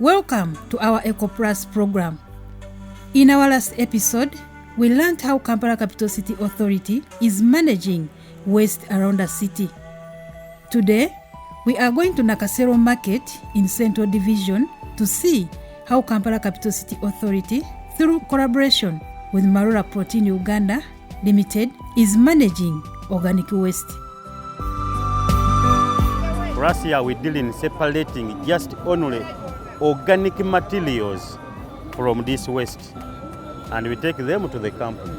Welcome to our EcoPlus program. In our last episode, we learned how Kampala Capital City Authority is managing waste around the city. Today, we are going to Nakasero Market in Central Division to see how Kampala Capital City Authority, through collaboration with Protein Uganda Limited, is managing organic waste. Last year we deal in separating just only organic materials from this waste, and we take them to the company.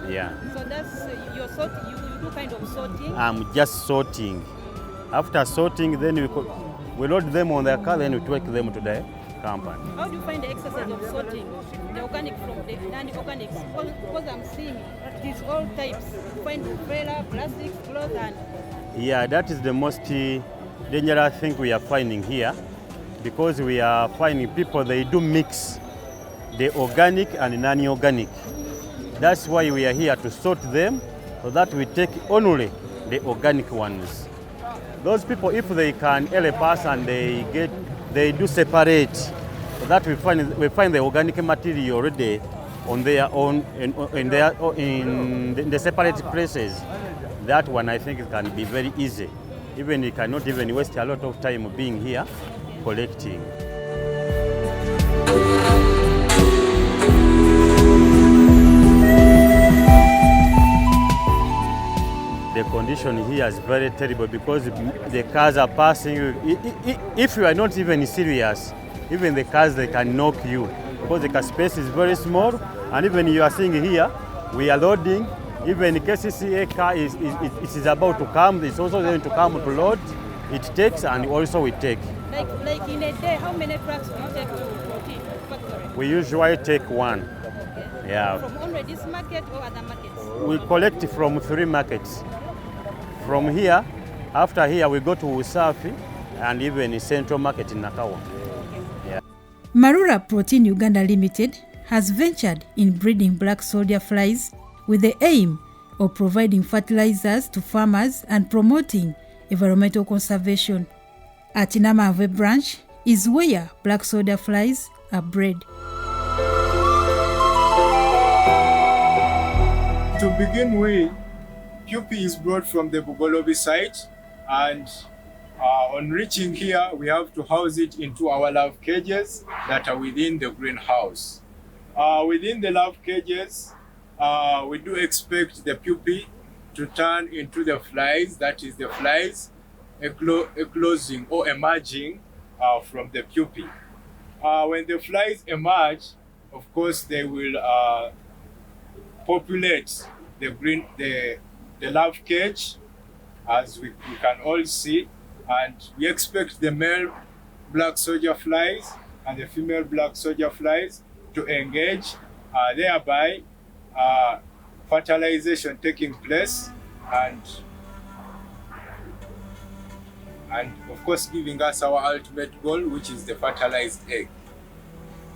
Yeah. So that's your sorting. You do kind of sorting. I'm just sorting. After sorting, then we load them on the car, then we take them to the company. How do you find the exercise of sorting the organic from the non-organics? Because I'm seeing it is all types. You find umbrella, plastics, cloth, and yeah, that is the most dangerous thing we are finding here, because we are finding people, they do mix the organic and non-organic. That's why we are here to sort them, so that we take only the organic ones. Those people, if they can help us and they do separate, so that we find the organic material already on their own in the separate places. That one I think it can be very easy. Even you cannot even waste a lot of time being here collecting. The condition here is very terrible because the cars are passing. If you are not even serious, even the cars, they can knock you because the car space is very small. And even you are seeing here, we are loading. Even in case a car is about to come, it's also going to come to load. It takes and also we take. Like in a day, how many trucks do you take to Protein factory? We usually take one. Okay. Yeah. From only this market or other markets? We collect from 3 markets. From here, after here we go to Usafi and even in Central Market in Nakawa. Yeah. Marura Protein Uganda Limited has ventured in breeding black soldier flies with the aim of providing fertilizers to farmers and promoting environmental conservation. At Larvae branch is where black soldier flies are bred. To begin with, pupae is brought from the Bugolobi site, and on reaching here, we have to house it into our larve cages that are within the greenhouse. Within the larve cages, we do expect the pupae to turn into the flies, that is the flies eclosing or emerging from the pupae. When the flies emerge, of course, they will populate the larve cage, as we can all see, and we expect the male black soldier flies and the female black soldier flies to engage, thereby fertilization taking place and of course giving us our ultimate goal, which is the fertilized egg.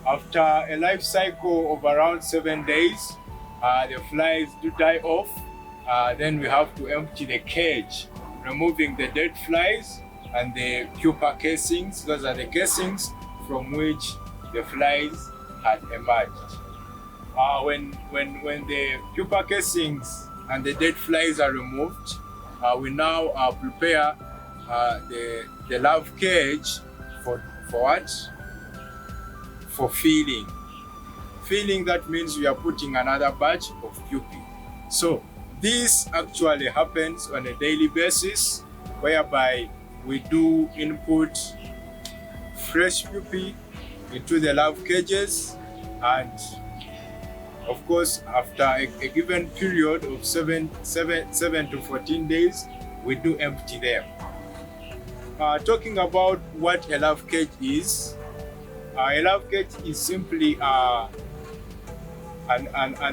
After a life cycle of around 7 days, the flies do die off. Then we have to empty the cage, removing the dead flies and the pupa casings. Those are the casings from which the flies had emerged. When the pupa casings and the dead flies are removed, we now prepare the larve cage for what? For feeding. Feeding, that means we are putting another batch of pupae. So this actually happens on a daily basis, whereby we do input fresh pupae into the larve cages, and of course, after a given period of 7 to 14 days, we do empty them. Talking about what a larve cage is, a larve cage is simply a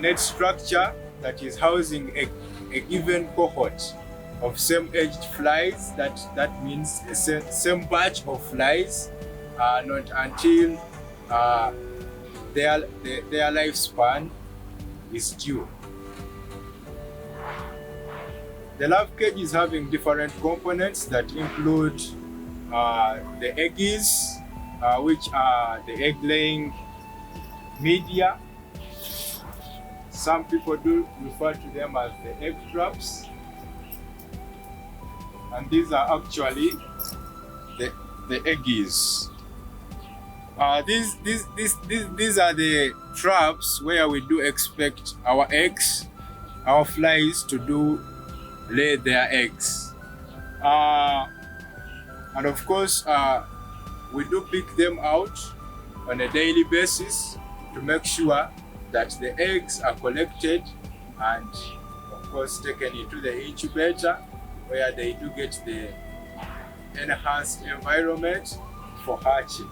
net structure that is housing a given cohort of same-aged flies. That means a same batch of flies, not until their lifespan is due. The larve cage is having different components that include the eggs, which are the egg-laying media. Some people do refer to them as the egg traps. And these are actually the eggies. These are the traps where we do expect our eggs, our flies to lay their eggs. And of course, we do pick them out on a daily basis to make sure that the eggs are collected and of course taken into the incubator where they do get the enhanced environment for hatching.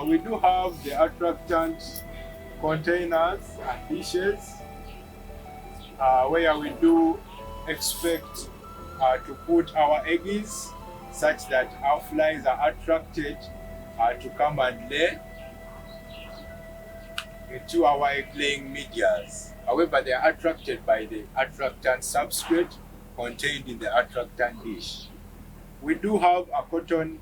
We do have the attractant containers and dishes where we do expect to put our eggies such that our flies are attracted to come and lay into our egg-laying medias. However, they are attracted by the attractant substrate contained in the attractant dish. We do have a cotton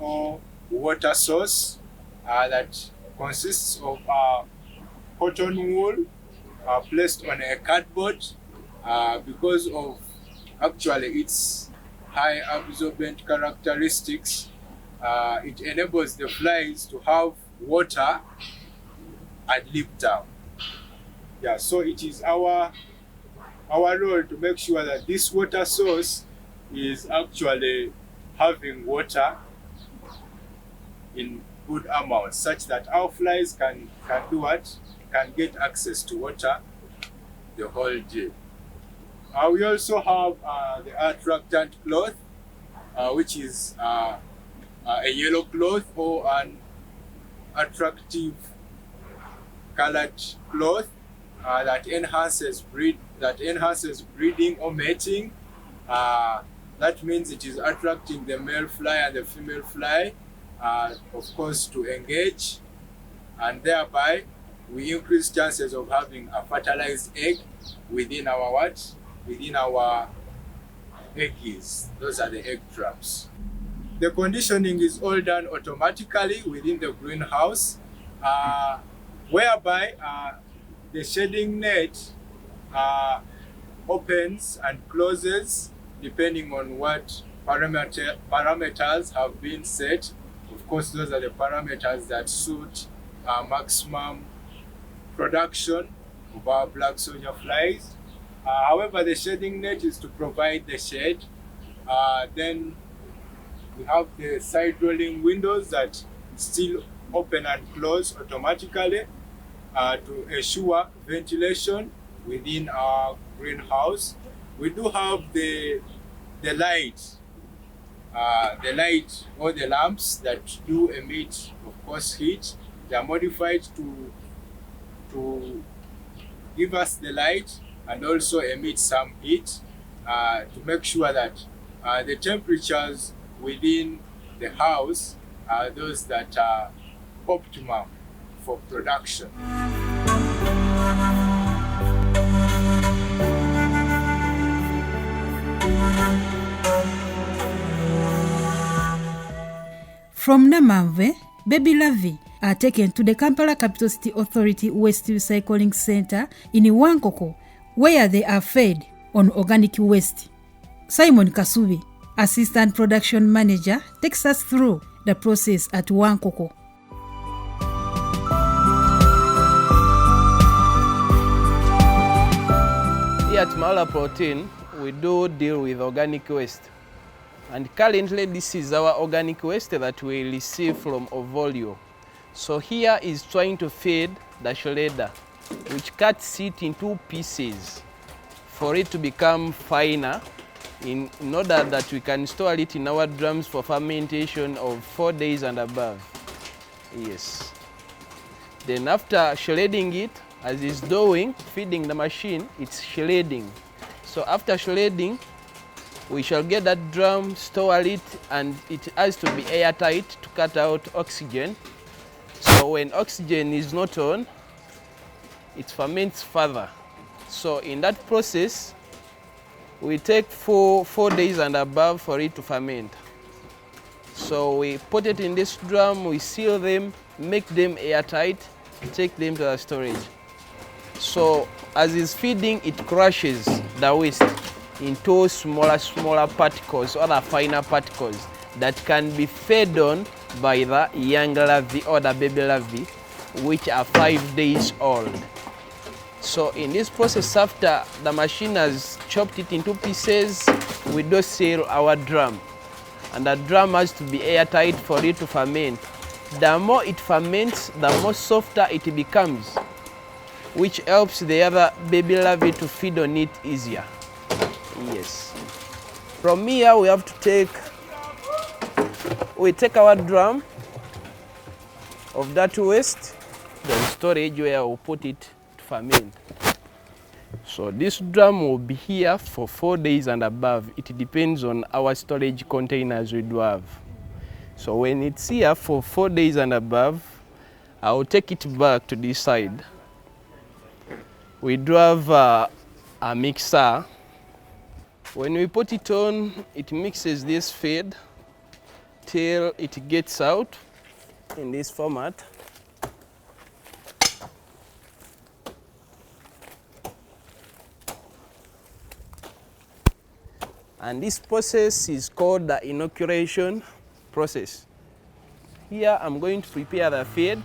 or water source that consists of cotton wool placed on a cardboard because of actually its high absorbent characteristics. It enables the flies to have water and live down. Yeah, so it is our role to make sure that this water source is actually having water in good amounts such that our flies can do what? Can get access to water the whole day. We also have the attractant cloth, which is a yellow cloth or an attractive colored cloth that enhances breeding or mating. That means it is attracting the male fly and the female fly, of course, to engage, and thereby we increase chances of having a fertilized egg within our what? Within our eggies. Those are the egg traps. The conditioning is all done automatically within the greenhouse, whereby the shading net opens and closes depending on what parameters have been set. Of course, those are the parameters that suit maximum production of our black soldier flies. However, the shading net is to provide the shade. Then we have the side rolling windows that still open and close automatically to ensure ventilation within our greenhouse. We do have the light or the lamps that do emit, of course, heat. They are modified to give us the light and also emit some heat to make sure that the temperatures within the house are those that are optimum for production. From Namamve, baby larvae are taken to the Kampala Capital City Authority Waste Recycling Center in Wankoko, where they are fed on organic waste. Simon Kasubi, Assistant Production Manager, takes us through the process at Wankoko. Here at Mala Protein, we do deal with organic waste. And currently, this is our organic waste that we receive from Ovolio. So here is trying to feed the shredder, which cuts it in 2 pieces for it to become finer in order that we can store it in our drums for fermentation of 4 days and above. Yes. Then after shredding it, as it's doing, feeding the machine, it's shredding. So after shredding, we shall get that drum, store it, and it has to be airtight to cut out oxygen. So when oxygen is not on, it ferments further. So in that process, we take 4 days and above for it to ferment. So we put it in this drum, we seal them, make them airtight, take them to the storage. So as it's feeding, it crushes the waste into smaller particles, other finer particles that can be fed on by the young larvae or the baby larvae, which are 5 days old. So in this process, after the machine has chopped it into pieces, we do seal our drum. And the drum has to be airtight for it to ferment. The more it ferments, the more softer it becomes, which helps the other baby larvae to feed on it easier. Yes. From here, we have to take our drum of that waste, the storage where we'll put it to ferment. So this drum will be here for 4 days and above. It depends on our storage containers we do have. So when it's here for 4 days and above, I'll take it back to this side. We do have a mixer. When we put it on, it mixes this feed till it gets out in this format. And this process is called the inoculation process. Here I'm going to prepare the feed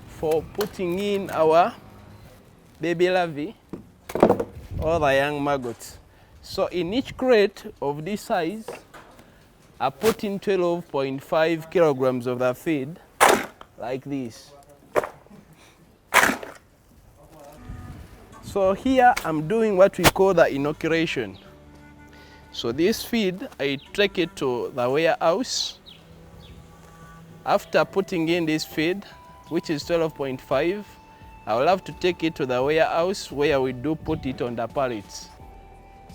for putting in our baby larvae or the young maggots. So in each crate of this size, I put in 12.5 kilograms of the feed, like this. So here I'm doing what we call the inoculation. So this feed, I take it to the warehouse. After putting in this feed, which is 12.5, I will have to take it to the warehouse where we do put it on the pallets.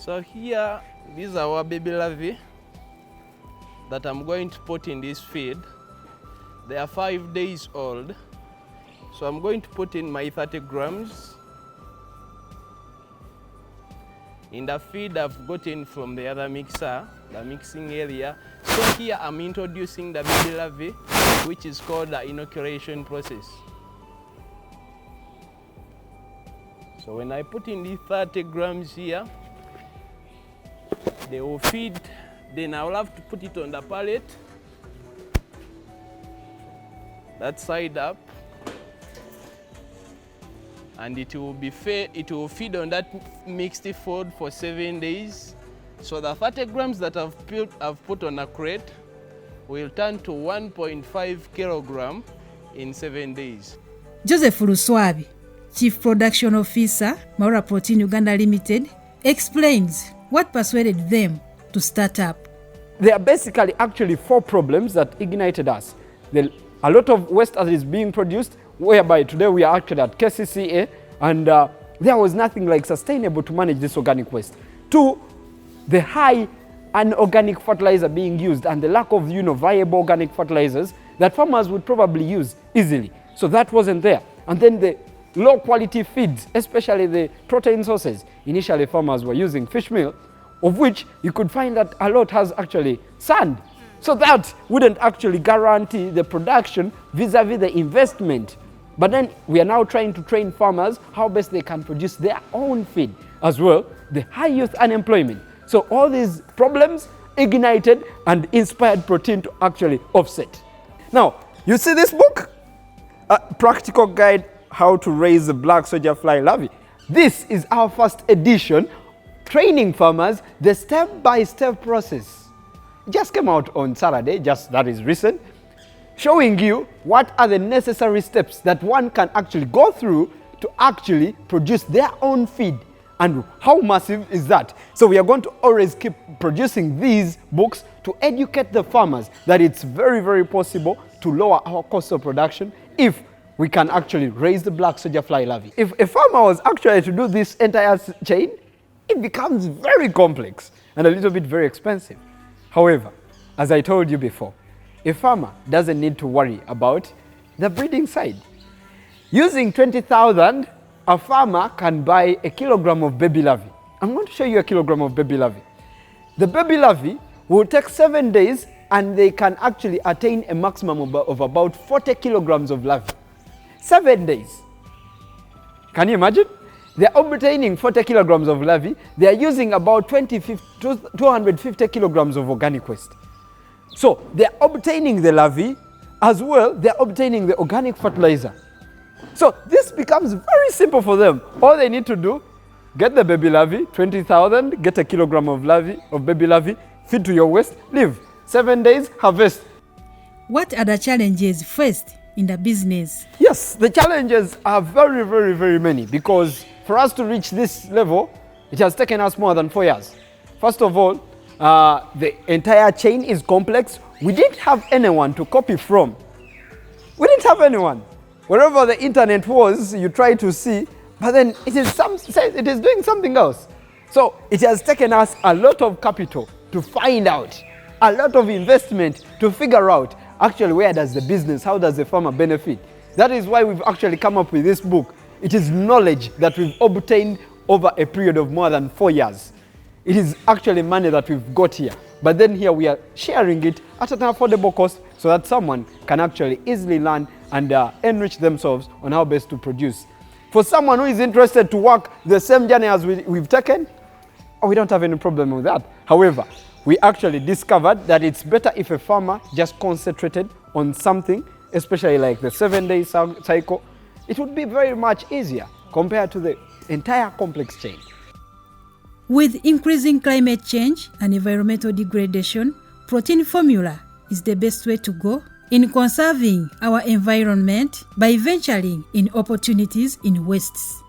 So here, these are our baby larvae that I'm going to put in this feed. They are 5 days old. So I'm going to put in my 30 grams. In the feed I've gotten from the other mixer, the mixing area. So here I'm introducing the baby larvae, which is called the inoculation process. So when I put in these 30 grams here, they will feed. Then I will have to put it on the pallet, that side up, and it will feed on that mixed food for 7 days. So the 30 grams that I've put on a crate will turn to 1.5 kilogram in 7 days. Joseph Luswabi, Chief Production Officer, Maura Protein Uganda Limited, explains what persuaded them to start up. There are basically actually 4 problems that ignited us. A lot of waste as is being produced, whereby today we are actually at KCCA, and there was nothing like sustainable to manage this organic waste. 2, the high unorganic fertilizer being used and the lack of viable organic fertilizers that farmers would probably use easily. So that wasn't there. And then the low quality feeds, especially the protein sources. Initially farmers were using fish meal, of which you could find that a lot has actually sand. So that wouldn't actually guarantee the production vis-a-vis the investment. But then we are now trying to train farmers how best they can produce their own feed as well, the high youth unemployment. So all these problems ignited and inspired Protein to actually offset. Now, you see this book? A practical guide how to raise the black soldier fly larvae. This is our first edition, training farmers the step-by-step process. It just came out on Saturday, that is recent, showing you what are the necessary steps that one can actually go through to actually produce their own feed. And how massive is that? So we are going to always keep producing these books to educate the farmers that it's very, very possible to lower our cost of production if we can actually raise the black soldier fly larvae. If a farmer was actually to do this entire chain, it becomes very complex and a little bit very expensive. However, as I told you before, a farmer doesn't need to worry about the breeding side. Using 20,000, a farmer can buy a kilogram of baby larvae. I'm going to show you a kilogram of baby larvae. The baby larvae will take 7 days and they can actually attain a maximum of about 40 kilograms of larvae. 7 days. Can you imagine? They're obtaining 40 kilograms of larvae. They are using about 250 kilograms of organic waste. So they're obtaining the larvae as well. They're obtaining the organic fertilizer. So this becomes very simple for them. All they need to do, get the baby larvae, 20,000, get a kilogram of larvae, of baby larvae, feed to your waste, leave. 7 days, harvest. What are the challenges faced in the business? Yes, the challenges are very, very, very many, because for us to reach this level, it has taken us more than 4 years. First of all, the entire chain is complex. We didn't have anyone to copy from. We didn't have anyone. Wherever the internet was, you try to see, but then it is doing something else. So it has taken us a lot of capital to find out, a lot of investment to figure out actually where does the business, how does the farmer benefit. That is why we've actually come up with this book. It is knowledge that we've obtained over a period of more than 4 years. It is actually money that we've got here. But then here we are sharing it at an affordable cost so that someone can actually easily learn and enrich themselves on how best to produce. For someone who is interested to work the same journey as we've taken, we don't have any problem with that. However, we actually discovered that it's better if a farmer just concentrated on something, especially like the 7-day cycle. It would be very much easier compared to the entire complex chain. With increasing climate change and environmental degradation, protein formula is the best way to go in conserving our environment by venturing in opportunities in wastes.